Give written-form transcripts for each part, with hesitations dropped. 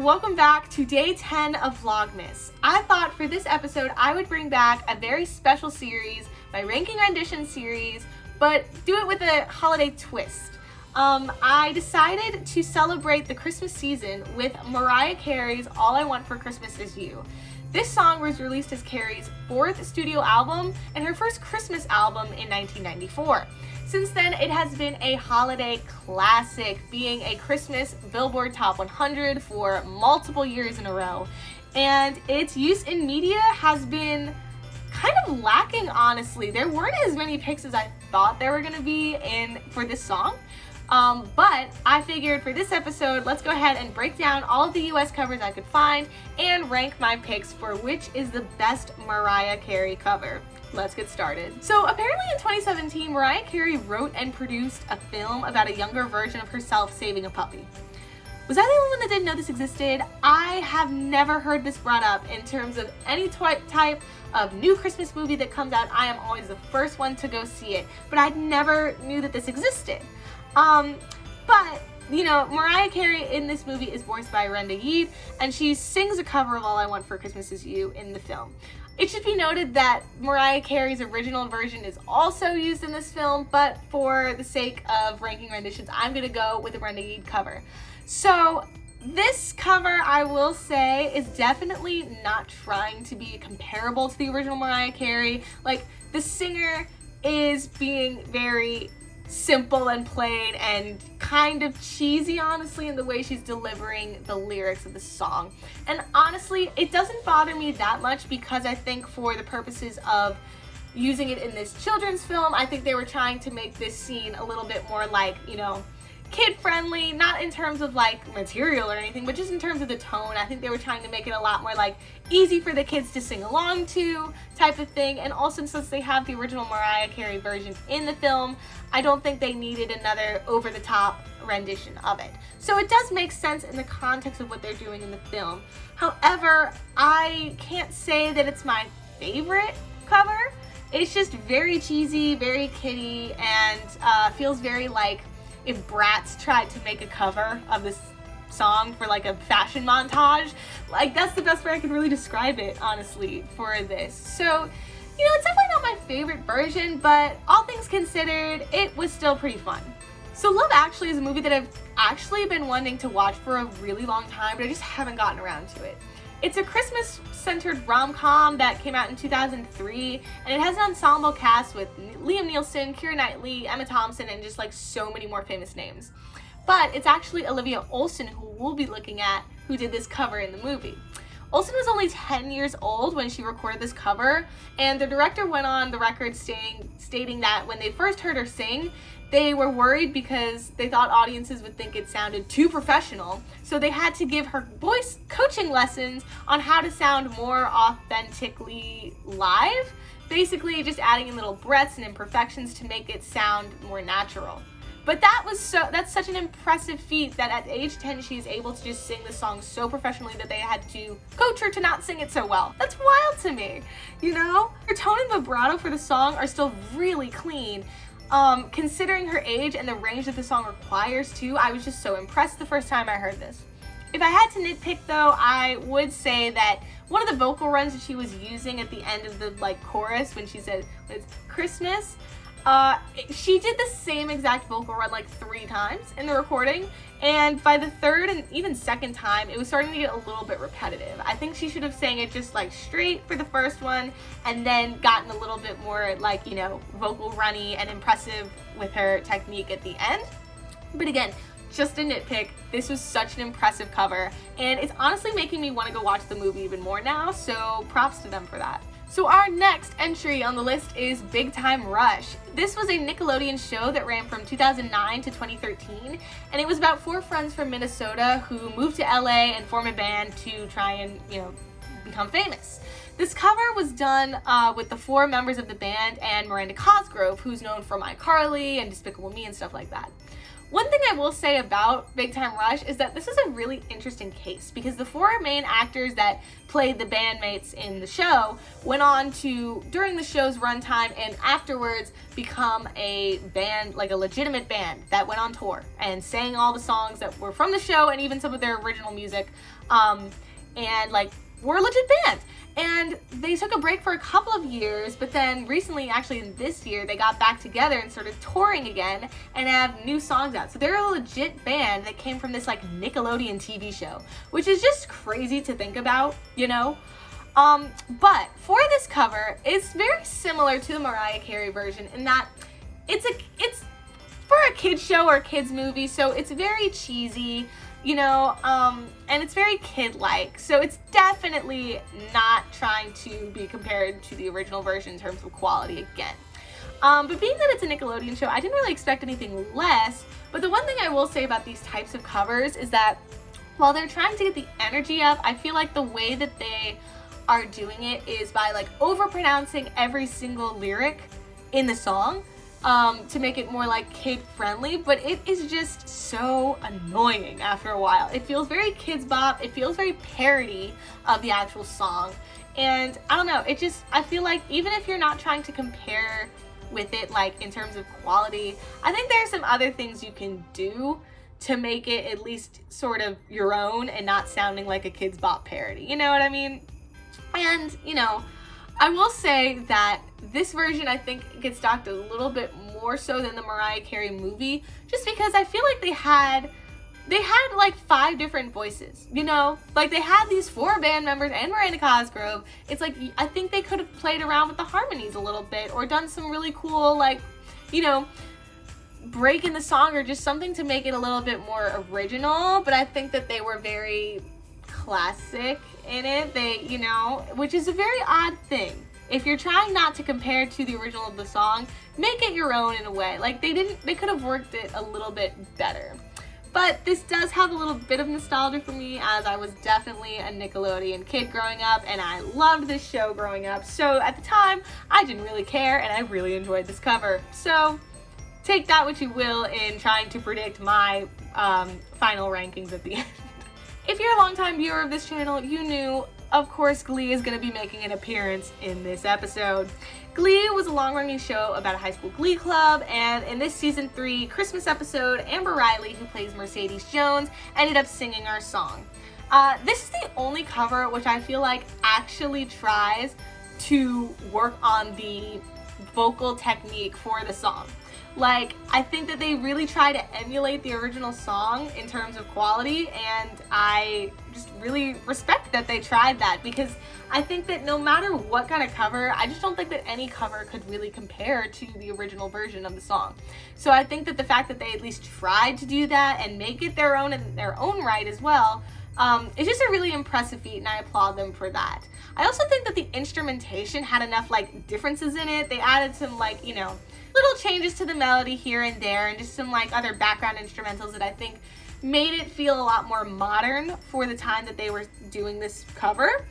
welcome back to day 10 of Vlogmas. I thought for this episode I would bring back a very special series, my Ranking Renditions series, but do it with a holiday twist. I decided to celebrate the Christmas season with Mariah Carey's All I Want for Christmas Is You. This song was released as Carey's 4th studio album and her first Christmas album in 1994. Since then, it has been a holiday classic, being a Christmas Billboard Top 100 for multiple years in a row. And its use in media has been kind of lacking, honestly. There weren't as many picks as I thought there were going to be for this song. But I figured for this episode, let's go ahead and break down all of the US covers I could find and rank my picks for which is the best Mariah Carey cover. Let's get started. So apparently in 2017, Mariah Carey wrote and produced a film about a younger version of herself saving a puppy. Was I the only one that didn't know this existed? I have never heard this brought up in terms of any type of new Christmas movie that comes out. I am always the first one to go see it, but I never knew that this existed. But you know, Mariah Carey in this movie is voiced by Ranking, and she sings a cover of All I Want for Christmas Is You in the film. It should be noted that Mariah Carey's original version is also used in this film, but for the sake of Ranking Renditions, I'm gonna go with the Ranking cover. So this cover, I will say, is definitely not trying to be comparable to the original Mariah Carey. Like, the singer is being very simple and plain and kind of cheesy, honestly, in the way she's delivering the lyrics of the song. And honestly, it doesn't bother me that much because I think for the purposes of using it in this children's film, I think they were trying to make this scene a little bit more like, you know, kid-friendly, not in terms of like material or anything, but just in terms of the tone. I think they were trying to make it a lot more like easy for the kids to sing along to type of thing. And also, since they have the original Mariah Carey version in the film, I don't think they needed another over-the-top rendition of it. So it does make sense in the context of what they're doing in the film. However, I can't say that it's my favorite cover. It's just very cheesy, very kiddie, and feels very like if Bratz tried to make a cover of this song for like a fashion montage. Like, that's the best way I could really describe it, honestly, for this. So, you know, it's definitely not my favorite version, but all things considered, it was still pretty fun. So Love Actually is a movie that I've actually been wanting to watch for a really long time, but I just haven't gotten around to it. It's a Christmas-centered rom-com that came out in 2003, and it has an ensemble cast with Liam Neeson, Keira Knightley, Emma Thompson, and just like so many more famous names. But it's actually Olivia Olson, who we'll be looking at, who did this cover in the movie. Olsen was only 10 years old when she recorded this cover, and the director went on the record stating that when they first heard her sing, they were worried because they thought audiences would think it sounded too professional, so they had to give her voice coaching lessons on how to sound more authentically live, basically just adding in little breaths and imperfections to make it sound more natural. But that's such an impressive feat that at age 10 she's able to just sing the song so professionally that they had to coach her to not sing it so well. That's wild to me, you know? Her tone and vibrato for the song are still really clean. Considering her age and the range that the song requires too, I was just so impressed the first time I heard this. If I had to nitpick though, I would say that one of the vocal runs that she was using at the end of the like chorus when she said it's Christmas, she did the same exact vocal run like 3 times in the recording, and by the third and even second time it was starting to get a little bit repetitive. I think she should have sang it just like straight for the first one and then gotten a little bit more like, you know, vocal runny and impressive with her technique at the end. But again, just a nitpick, this was such an impressive cover, and it's honestly making me want to go watch the movie even more now, so props to them for that. So our next entry on the list is Big Time Rush. This was a Nickelodeon show that ran from 2009 to 2013, and it was about 4 friends from Minnesota who moved to LA and form a band to try and, you know, become famous. This cover was done with the 4 members of the band and Miranda Cosgrove, who's known for iCarly and Despicable Me and stuff like that. One thing I will say about Big Time Rush is that this is a really interesting case because the 4 main actors that played the bandmates in the show went on to, during the show's runtime and afterwards, become a band, like a legitimate band that went on tour and sang all the songs that were from the show and even some of their original music, and like were a legit band. And they took a break for a couple of years, but then recently, actually in this year, they got back together and started touring again and have new songs out. So they're a legit band that came from this like Nickelodeon TV show, which is just crazy to think about, you know? But for this cover, it's very similar to the Mariah Carey version in that it's for a kid's show or a kid's movie, so it's very cheesy, you know, and it's very kid-like, so it's definitely not trying to be compared to the original version in terms of quality again. But being that it's a Nickelodeon show, I didn't really expect anything less, but the one thing I will say about these types of covers is that while they're trying to get the energy up, I feel like the way that they are doing it is by like overpronouncing every single lyric in the song, to make it more like kid-friendly, but it is just so annoying after a while. It feels very kids bop, it feels very parody of the actual song, and I don't know, I feel like even if you're not trying to compare with it like in terms of quality, I think there are some other things you can do to make it at least sort of your own and not sounding like a kids bop parody, you know what I mean? And, you know, I will say that this version I think gets docked a little bit more so than the Mariah Carey movie, just because I feel like they had like 5 different voices, you know? Like they had these 4 band members and Miranda Cosgrove. It's like, I think they could have played around with the harmonies a little bit or done some really cool, like, you know, break in the song or just something to make it a little bit more original, but I think that they were very classic in it, you know, which is a very odd thing. If you're trying not to compare to the original of the song, make it your own in a way. Like they could have worked it a little bit better. But this does have a little bit of nostalgia for me, as I was definitely a Nickelodeon kid growing up and I loved this show growing up. So at the time, I didn't really care and I really enjoyed this cover. So take that what you will in trying to predict my final rankings at the end. If you're a longtime viewer of this channel, you knew, of course, Glee is going to be making an appearance in this episode. Glee was a long-running show about a high school glee club, and in this season 3 Christmas episode, Amber Riley, who plays Mercedes Jones, ended up singing our song. This is the only cover which I feel like actually tries to work on the vocal technique for the song. Like, I think that they really try to emulate the original song in terms of quality, and I just really respect that they tried that, because I think that no matter what kind of cover, I just don't think that any cover could really compare to the original version of the song. So I think that the fact that they at least tried to do that and make it their own in their own right as well, it's just a really impressive feat, and I applaud them for that. I also think that the instrumentation had enough like differences in it. They added some like, you know, little changes to the melody here and there, and just some like other background instrumentals that I think made it feel a lot more modern for the time that they were doing this cover,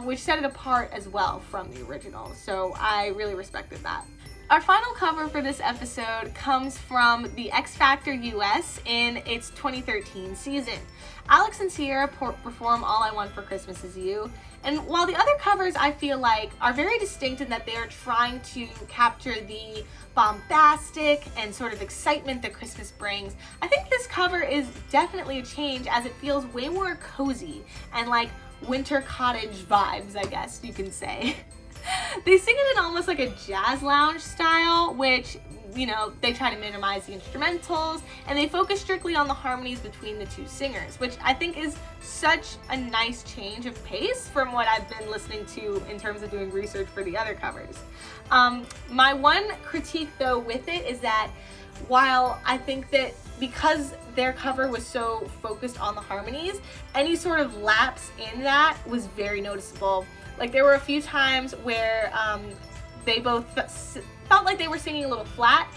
which set it apart as well from the original. So I really respected that. Our final cover for this episode comes from the X Factor US in its 2013 season. Alex and Sierra perform All I Want for Christmas Is You, and while the other covers I feel like are very distinct in that they are trying to capture the bombastic and sort of excitement that Christmas brings, I think this cover is definitely a change, as it feels way more cozy and like winter cottage vibes, I guess you can say. They sing it in almost like a jazz lounge style, which, you know, they try to minimize the instrumentals, and they focus strictly on the harmonies between the 2 singers, which I think is such a nice change of pace from what I've been listening to in terms of doing research for the other covers. My one critique though with it is that while I think that because their cover was so focused on the harmonies, any sort of lapse in that was very noticeable. Like there were a few times where they both felt like they were singing a little flat,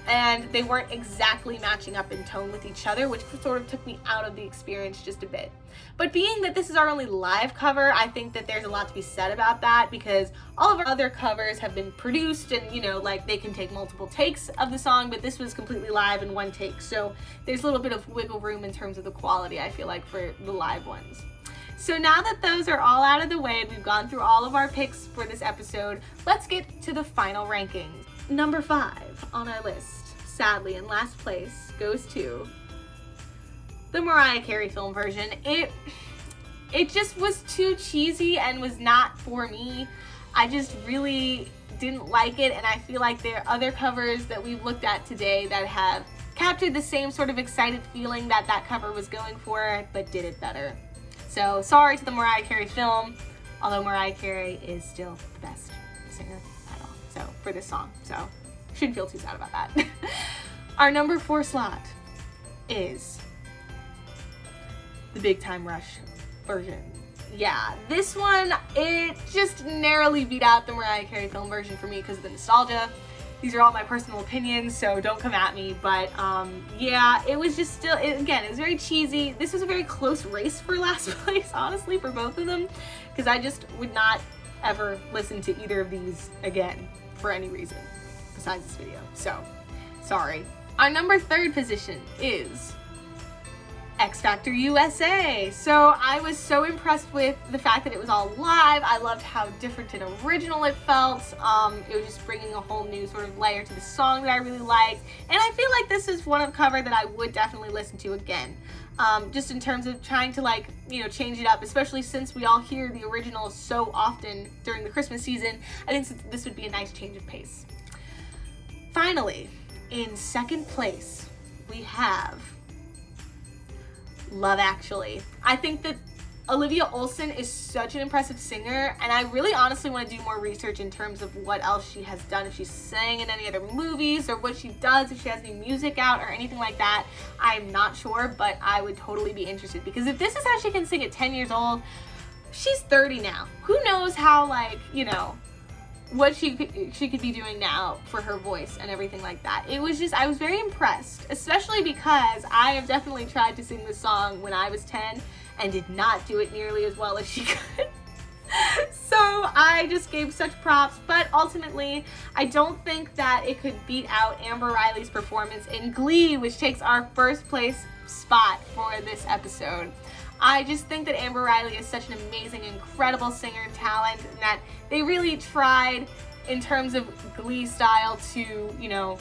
and they weren't exactly matching up in tone with each other, which sort of took me out of the experience just a bit. But being that this is our only live cover, I think that there's a lot to be said about that, because all of our other covers have been produced and, you know, like they can take multiple takes of the song, but this was completely live in one take. So there's a little bit of wiggle room in terms of the quality, I feel like, for the live ones. So now that those are all out of the way, we've gone through all of our picks for this episode, let's get to the final rankings. Number 5 on our list, sadly in last place, goes to the Mariah Carey film version. It just was too cheesy and was not for me. I just really didn't like it, and I feel like there are other covers that we've looked at today that have captured the same sort of excited feeling that that cover was going for, but did it better. So sorry to the Mariah Carey film, although Mariah Carey is still the best singer at all, so for this song, so shouldn't feel too sad about that. Our number 4 slot is the Big Time Rush version. Yeah, this one, it just narrowly beat out the Mariah Carey film version for me because of the nostalgia. These are all my personal opinions, so don't come at me, but yeah, it was just still, again, it was very cheesy. This was a very close race for last place, honestly, for both of them, because I just would not ever listen to either of these again for any reason besides this video, so sorry. Our number 3 position is X Factor USA. So I was so impressed with the fact that it was all live. I loved how different and original it felt. It was just bringing a whole new sort of layer to the song that I really liked. And I feel like this is one of the cover that I would definitely listen to again. Just in terms of trying to, like, you know, change it up, especially since we all hear the original so often during the Christmas season. I think this would be a nice change of pace. Finally, in second place, we have Love Actually. I think that Olivia Olson is such an impressive singer, and I really honestly want to do more research in terms of what else she has done, if she's sang in any other movies, or what she does, if she has any music out or anything like that. I'm not sure, but I would totally be interested, because if this is how she can sing at 10 years old, she's 30 now. Who knows how, like, you know, what she could be doing now for her voice and everything like that. It was just, I was very impressed, especially because I have definitely tried to sing this song when I was 10 and did not do it nearly as well as she could. So I just gave such props, but ultimately I don't think that it could beat out Amber Riley's performance in Glee, which takes our first place spot for this episode. I just think that Amber Riley is such an amazing, incredible singer talent, and that they really tried in terms of Glee style to, you know,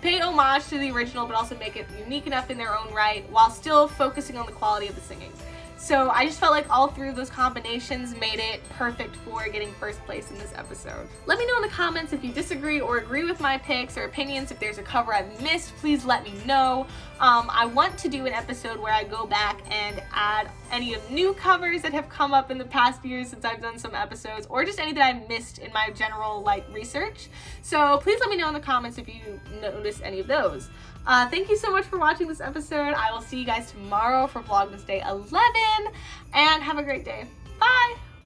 pay homage to the original, but also make it unique enough in their own right while still focusing on the quality of the singing. So I just felt like all 3 of those combinations made it perfect for getting first place in this episode. Let me know in the comments if you disagree or agree with my picks or opinions. If there's a cover I've missed, please let me know. I want to do an episode where I go back and add any of new covers that have come up in the past years since I've done some episodes, or just any that I missed in my general, like, research. So please let me know in the comments if you notice any of those. Thank you so much for watching this episode. I will see you guys tomorrow for Vlogmas Day 11, and have a great day. Bye!